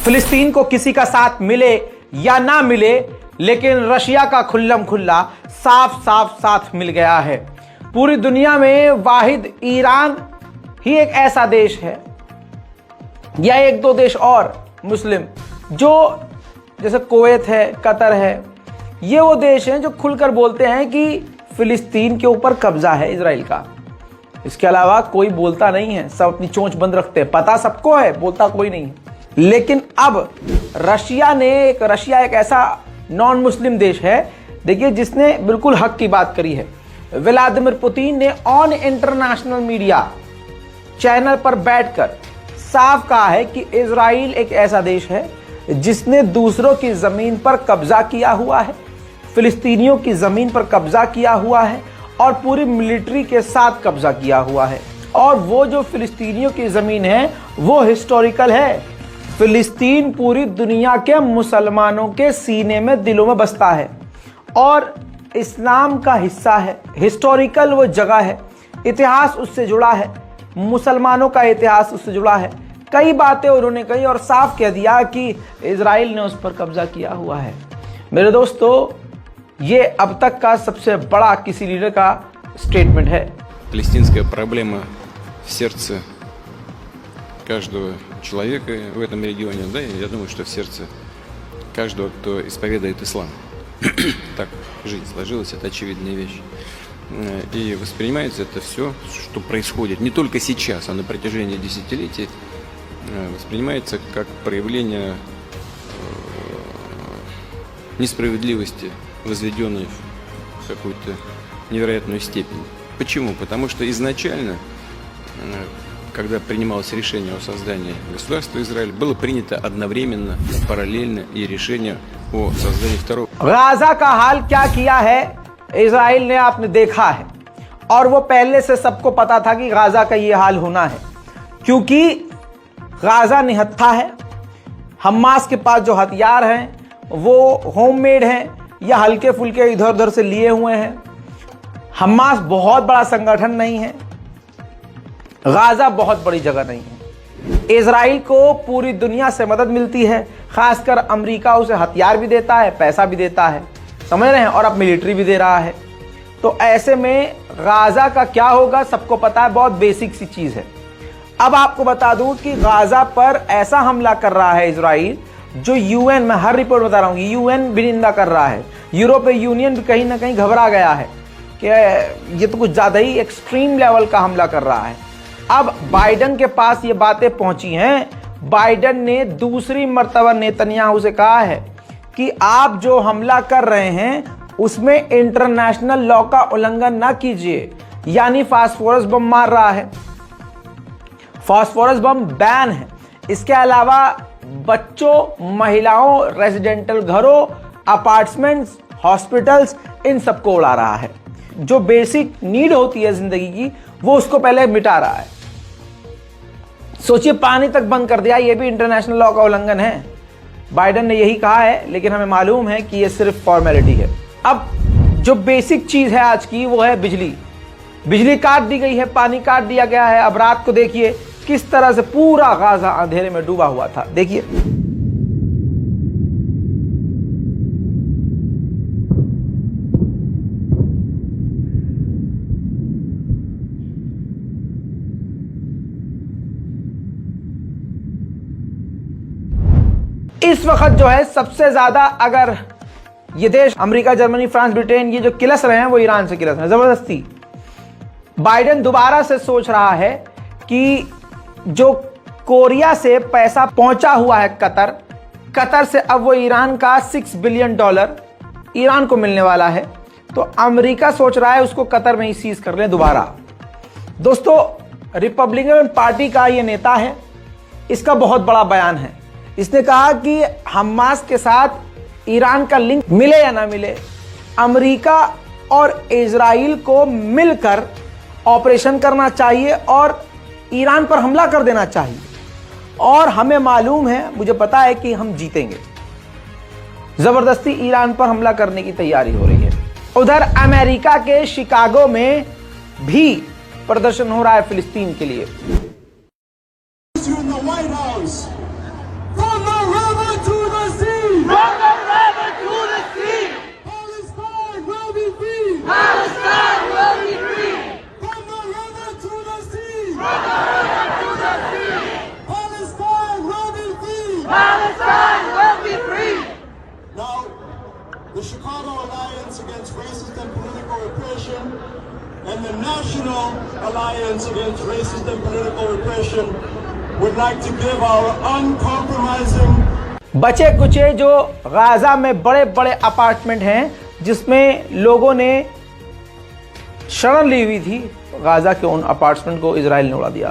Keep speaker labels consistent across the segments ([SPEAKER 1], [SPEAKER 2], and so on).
[SPEAKER 1] फिलिस्तीन को किसी का साथ मिले या ना मिले, लेकिन रशिया का खुल्लम खुल्ला साफ साफ साथ मिल गया है। पूरी दुनिया में वाहिद ईरान ही एक ऐसा देश है या एक दो देश और मुस्लिम, जो जैसे कुवैत है, कतर है, ये वो देश हैं जो खुलकर बोलते हैं कि फिलिस्तीन के ऊपर कब्जा है इजराइल का। इसके अलावा कोई बोलता नहीं है, सब अपनी चोंच बंद रखते हैं, पता सबको है, बोलता कोई नहीं है। लेकिन अब रशिया एक ऐसा नॉन मुस्लिम देश है, देखिए, जिसने बिल्कुल हक की बात करी है। व्लादिमीर पुतिन ने ऑन इंटरनेशनल मीडिया चैनल पर बैठकर साफ कहा है कि इजराइल एक ऐसा देश है जिसने दूसरों की जमीन पर कब्जा किया हुआ है, फिलिस्तीनियों की जमीन पर कब्जा किया हुआ है और पूरी मिलिट्री के साथ कब्जा किया हुआ है। और वो जो फिलिस्तीनियों की जमीन है वो हिस्टोरिकल है। फिलिस्तीन पूरी दुनिया के मुसलमानों के सीने में, दिलों में बसता है और इस्लाम का हिस्सा है। हिस्टोरिकल वो जगह है, इतिहास उससे जुड़ा है, मुसलमानों का इतिहास उससे जुड़ा है। कई बातें उन्होंने कही और साफ कह दिया कि इजराइल ने उस पर कब्जा किया हुआ है। मेरे दोस्तों, ये अब तक का सबसे बड़ा किसी लीडर का स्टेटमेंट है।
[SPEAKER 2] Палестинская проблема в сердце каждого человека в этом регионе, да, и я думаю, что в сердце каждого, кто исповедует ислам. Так жизнь сложилась, это очевидная вещь. И воспринимается это все, что происходит не только сейчас, а на протяжении десятилетий, воспринимается как проявление несправедливости, возведенной в какую-то невероятную степень. Почему? Потому что изначально, когда принималось решение о создании государства Израиль, было принято одновременно, параллельно и решение о создании второго.
[SPEAKER 1] गाजा का हाल क्या किया है इजराइल ने, आपने देखा है, और वो पहले से सबको पता था कि गाजा का ये हाल होना है, क्योंकि गाजा निहत्था है। हमास के पास जो हथियार हैं वो होममेड हैं या हल्के फुल्के इधर उधर से लिए हुए हैं। हमास बहुत बड़ा संगठन नहीं है, गाजा बहुत बड़ी जगह नहीं है। इजराइल को पूरी दुनिया से मदद मिलती है, खासकर अमेरिका उसे हथियार भी देता है, पैसा भी देता है, समझ रहे हैं, और अब मिलिट्री भी दे रहा है। तो ऐसे में गाजा का क्या होगा सबको पता है, बहुत बेसिक सी चीज है। अब आपको बता दूं कि गाजा पर ऐसा हमला कर रहा है इजराइल जो यूएन, मैं हर रिपोर्ट बता रहा हूं, यूएन भी निंदा कर रहा है, यूरोपीय यूनियन भी कहीं ना कहीं घबरा गया है कि ये तो कुछ ज्यादा ही एक्सट्रीम लेवल का हमला कर रहा है। अब बाइडन के पास ये बातें पहुंची हैं। बाइडन ने दूसरी मर्तबा नेतन्याहू से कहा है कि आप जो हमला कर रहे हैं उसमें इंटरनेशनल लॉ का उल्लंघन ना कीजिए, यानी फास्फोरस बम मार रहा है। फास्फोरस बम बैन है। इसके अलावा बच्चों, महिलाओं, रेजिडेंटल घरों, अपार्टमेंट्स, हॉस्पिटल्स, इन सबको उड़ा रहा है। जो बेसिक नीड होती है जिंदगी की, वो उसको पहले मिटा रहा है। सोचिए, पानी तक बंद कर दिया, ये भी इंटरनेशनल लॉ का उल्लंघन है। बाइडन ने यही कहा है, लेकिन हमें मालूम है कि ये सिर्फ फॉर्मेलिटी है। अब जो बेसिक चीज है आज की, वो है बिजली। बिजली काट दी गई है, पानी काट दिया गया है। अब रात को देखिए किस तरह से पूरा गाजा अंधेरे में डूबा हुआ था। देखिए, इस वक्त जो है सबसे ज्यादा, अगर ये देश अमेरिका, जर्मनी, फ्रांस, ब्रिटेन, ये जो किलस रहे हैं वो ईरान से किलस रहे हैं जबरदस्ती। बाइडन दोबारा से सोच रहा है कि जो कोरिया से पैसा पहुंचा हुआ है कतर से, अब वो ईरान का $6 बिलियन ईरान को मिलने वाला है। तो अमेरिका सोच रहा है उसको कतर में ही सीज कर लें दोबारा। दोस्तों, रिपब्लिकन पार्टी का ये नेता है, इसका बहुत बड़ा बयान है। इसने कहा कि हमास के साथ ईरान का लिंक मिले या ना मिले, अमेरिका और इजराइल को मिलकर ऑपरेशन करना चाहिए और ईरान पर हमला कर देना चाहिए। और हमें मालूम है, मुझे पता है कि हम जीतेंगे। जबरदस्ती ईरान पर हमला करने की तैयारी हो रही है। उधर अमेरिका के शिकागो में भी प्रदर्शन हो रहा है फिलिस्तीन के लिए।
[SPEAKER 3] would like to give our uncompromising
[SPEAKER 1] बचे कुचे जो गाजा में बड़े बड़े अपार्टमेंट हैं जिसमें लोगों ने शरण ली हुई थी, गाजा के उन अपार्टमेंट को इजराइल ने उड़ा दिया।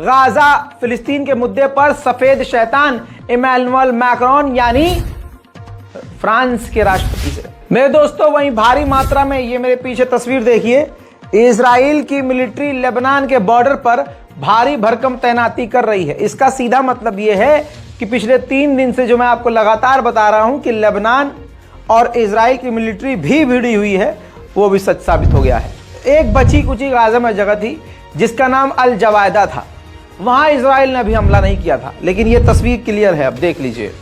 [SPEAKER 1] गाजा फिलिस्तीन के मुद्दे पर सफेद शैतान इमैनुअल मैक्रोन यानी फ्रांस के राष्ट्रपति से। मेरे दोस्तों, वहीं भारी मात्रा में ये मेरे पीछे तस्वीर देखिए, इजराइल की मिलिट्री लेबनान के बॉर्डर पर भारी भरकम तैनाती कर रही है। इसका सीधा मतलब ये है कि पिछले 3 दिन से जो मैं आपको लगातार बता रहा हूं कि लेबनान और इजराइल की मिलिट्री भी भिड़ी हुई है, वो भी सच साबित हो गया है। एक बची कुची गाजा में जगह थी जिसका नाम अल जवायदा था, वहां इजराइल ने अभी हमला नहीं किया था, लेकिन ये तस्वीर क्लियर है, अब देख लीजिए।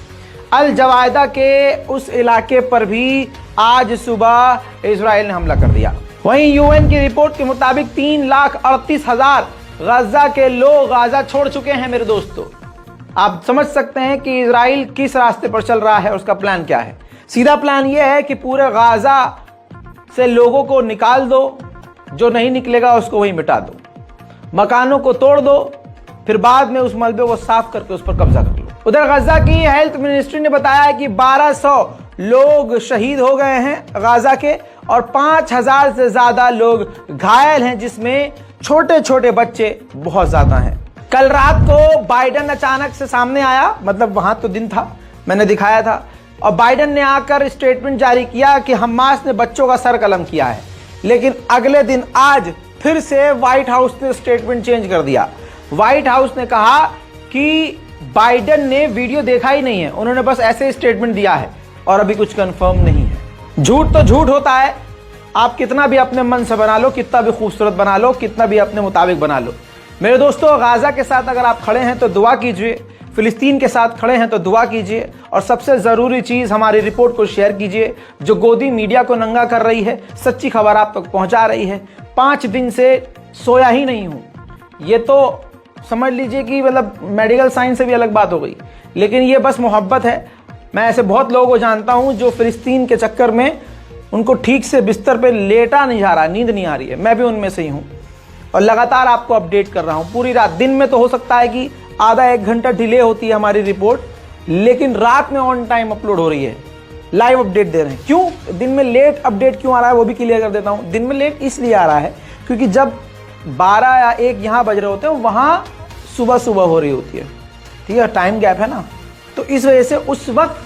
[SPEAKER 1] अल जवायदा के उस इलाके पर भी आज सुबह इजराइल ने हमला कर दिया। वहीं यूएन की रिपोर्ट के मुताबिक 3,38,000 गाजा के लोग गाजा छोड़ चुके हैं। मेरे दोस्तों, आप समझ सकते हैं कि इजराइल किस रास्ते पर चल रहा है और उसका प्लान क्या है। सीधा प्लान यह है कि पूरे गाजा से लोगों को निकाल दो, जो नहीं निकलेगा उसको वहीं मिटा दो, मकानों को तोड़ दो, फिर बाद में उस मलबे को साफ करके उस पर कब्जा कर लो। उधर गाजा की हेल्थ मिनिस्ट्री ने बताया है कि 1200 लोग शहीद हो गए हैं गाजा के और 5000 से ज्यादा लोग घायल हैं, जिसमें छोटे छोटे बच्चे बहुत ज्यादा हैं। कल रात को बाइडन अचानक से सामने आया, मतलब वहां तो दिन था, मैंने दिखाया था, और बाइडन ने आकर स्टेटमेंट जारी किया कि हमास ने बच्चों का सर कलम किया है। लेकिन अगले दिन आज फिर से व्हाइट हाउस ने स्टेटमेंट चेंज कर दिया। व्हाइट हाउस ने कहा कि बाइडन ने वीडियो देखा ही नहीं है, उन्होंने बस ऐसे स्टेटमेंट दिया है और अभी कुछ कंफर्म नहीं है। झूठ तो झूठ होता है, आप कितना भी अपने मन से बना लो, कितना भी खूबसूरत बना लो, कितना भी अपने मुताबिक बना लो। मेरे दोस्तों, गाजा के साथ अगर आप खड़े हैं तो दुआ कीजिए, फिलिस्तीन के साथ खड़े हैं तो दुआ कीजिए, और सबसे ज़रूरी चीज़ हमारी रिपोर्ट को शेयर कीजिए जो गोदी मीडिया को नंगा कर रही है, सच्ची खबर आप तक पहुंचा रही है। 5 दिन से सोया ही नहीं हूं, ये तो समझ लीजिए कि मतलब मेडिकल साइंस से भी अलग बात हो गई, लेकिन ये बस मोहब्बत है। मैं ऐसे बहुत लोगों को जानता हूं जो फिलिस्तीन के चक्कर में उनको ठीक से बिस्तर पे लेटा नहीं जा रहा, नींद नहीं आ रही है, मैं भी उनमें से ही हूं और लगातार आपको अपडेट कर रहा हूं पूरी रात। दिन में तो हो सकता है कि आधा 1 घंटा डिले होती है हमारी रिपोर्ट, लेकिन रात में ऑन टाइम अपलोड हो रही है, लाइव अपडेट दे रहे हैं। क्यों दिन में लेट अपडेट क्यों आ रहा है वो भी क्लियर कर देता हूं। दिन में लेट इसलिए आ रहा है क्योंकि जब 12 या 1 यहाँ बज रहे होते हैं, वहाँ सुबह सुबह हो रही होती है, ठीक है, टाइम गैप है ना, तो इस वजह से उस वक्त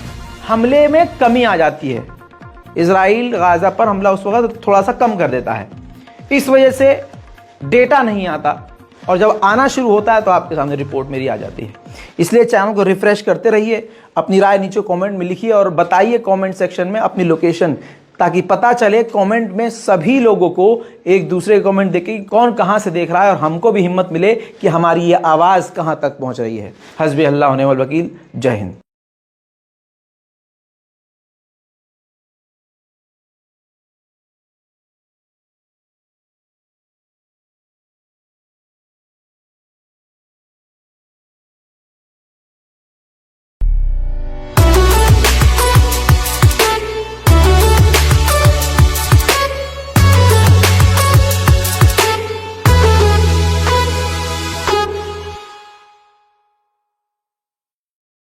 [SPEAKER 1] हमले में कमी आ जाती है। इजराइल गाजा पर हमला उस वक्त थोड़ा सा कम कर देता है, इस वजह से डेटा नहीं आता, और जब आना शुरू होता है तो आपके सामने रिपोर्ट मेरी आ जाती है। इसलिए चैनल को रिफ्रेश करते रहिए, अपनी राय नीचे कमेंट में लिखिए और बताइए कमेंट सेक्शन में अपनी लोकेशन, ताकि पता चले कमेंट में सभी लोगों को एक दूसरे कमेंट देखे कि कौन कहां से देख रहा है, और हमको भी हिम्मत मिले कि हमारी ये आवाज़ कहां तक पहुंच रही है। हस्बी अल्लाह व निअमल वकील। जय हिंद।